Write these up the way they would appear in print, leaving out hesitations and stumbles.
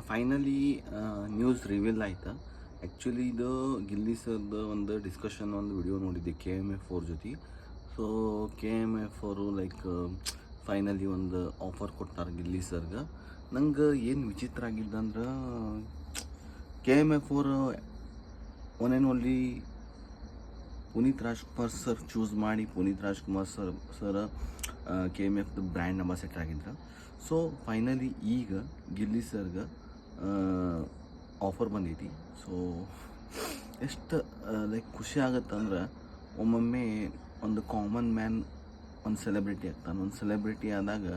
Finally news reveal ಆಯ್ತಾ. Actually ಇದು ಗಿಲ್ಲಿ ಸರ್ದು ಒಂದು ಡಿಸ್ಕಷನ್ ಒಂದು ವಿಡಿಯೋ ನೋಡಿದ್ದೆ KMF4 ಜೊತೆ. ಸೊ KMF4 ಲೈಕ್ ಫೈನಲಿ ಒಂದು ಆಫರ್ ಕೊಟ್ಟಾರ ಗಿಲ್ಲಿ ಸರ್ಗೆ. ನಂಗೆ ಏನು ವಿಚಿತ್ರ ಆಗಿದ್ದಂದ್ರೆ KMF4 one and only Puneeth Rajkumar sir choose ಮಾಡಿ ಪುನೀತ್ ರಾಜ್ಕುಮಾರ್ ಸರ್ KMFದ ಬ್ರ್ಯಾಂಡ್ ಅಂಬಾಸಿಡರ್ ಆಗಿದ್ರು. ಸೊ ಫೈನಲಿ ಈಗ ಗಿಲ್ಲಿ ಸರ್ಗೆ ಆಫರ್ ಬಂದೈತಿ. ಸೊ ಎಷ್ಟು ಲೈಕ್ ಖುಷಿ ಆಗುತ್ತಂದ್ರೆ ಒಮ್ಮೊಮ್ಮೆ ಒಂದು ಕಾಮನ್ ಮ್ಯಾನ್ ಒಂದು ಸೆಲೆಬ್ರಿಟಿ ಆಗ್ತಾನೆ. ಒಂದು ಸೆಲೆಬ್ರಿಟಿ ಆದಾಗ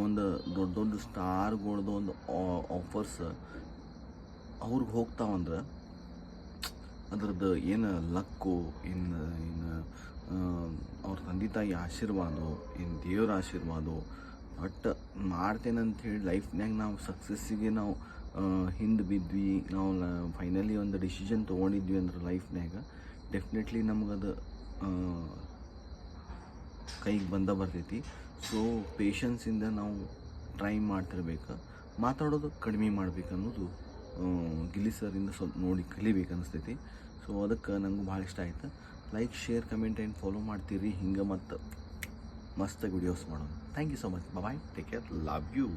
ಒಂದು ದೊಡ್ಡ ದೊಡ್ಡ ಸ್ಟಾರ್ಗಳ್ದು ಒಂದು ಆಫರ್ಸ್ ಅವ್ರಿಗೆ ಹೋಗ್ತಾವಂದ್ರೆ ಅದ್ರದ್ದು ಏನು ಲಕ್ಕು, ಇನ್ನು ಅವ್ರ ತಂದೆ ತಾಯಿ ಆಶೀರ್ವಾದ, ಇನ್ನು ದೇವ್ರ ಆಶೀರ್ವಾದ ಒಟ್ಟು ಮಾಡ್ತೇನೆ ಅಂಥೇಳಿ ಲೈಫ್ನಾಗ ನಾವು ಸಕ್ಸಸ್ಸಿಗೆ ನಾವು ಹಿಂದೆ ಬಿದ್ವಿ. ನಾವು ಫೈನಲಿ ಒಂದು ಡಿಸಿಷನ್ ತೊಗೊಂಡಿದ್ವಿ ಅಂದ್ರೆ ಲೈಫ್ನಾಗ ಡೆಫಿನೆಟ್ಲಿ ನಮಗದು ಕೈಗೆ ಬರ್ತೈತಿ. ಸೊ ಪೇಷನ್ಸಿಂದ ನಾವು ಟ್ರೈ ಮಾಡ್ತಿರ್ಬೇಕು, ಮಾತಾಡೋದು ಕಡಿಮೆ ಮಾಡ್ಬೇಕು ಅನ್ನೋದು ಗಿಲ್ಲಿ ಸರಿಂದ ಸ್ವಲ್ಪ ನೋಡಿ ಕಲಿಬೇಕು ಅನಿಸ್ತೈತಿ. ಸೊ ಅದಕ್ಕೆ ನನಗೂ ಭಾಳ ಇಷ್ಟ ಆಯ್ತು. Like, share, comment and follow ಮಾಡ್ತೀರಿ ಹಿಂಗೆ ಮತ್ತು ಮಸ್ತ್ ವಿಡಿಯೋಸ್ ಮಾಡೋದು. Thank you so much. Bye, take care, love you.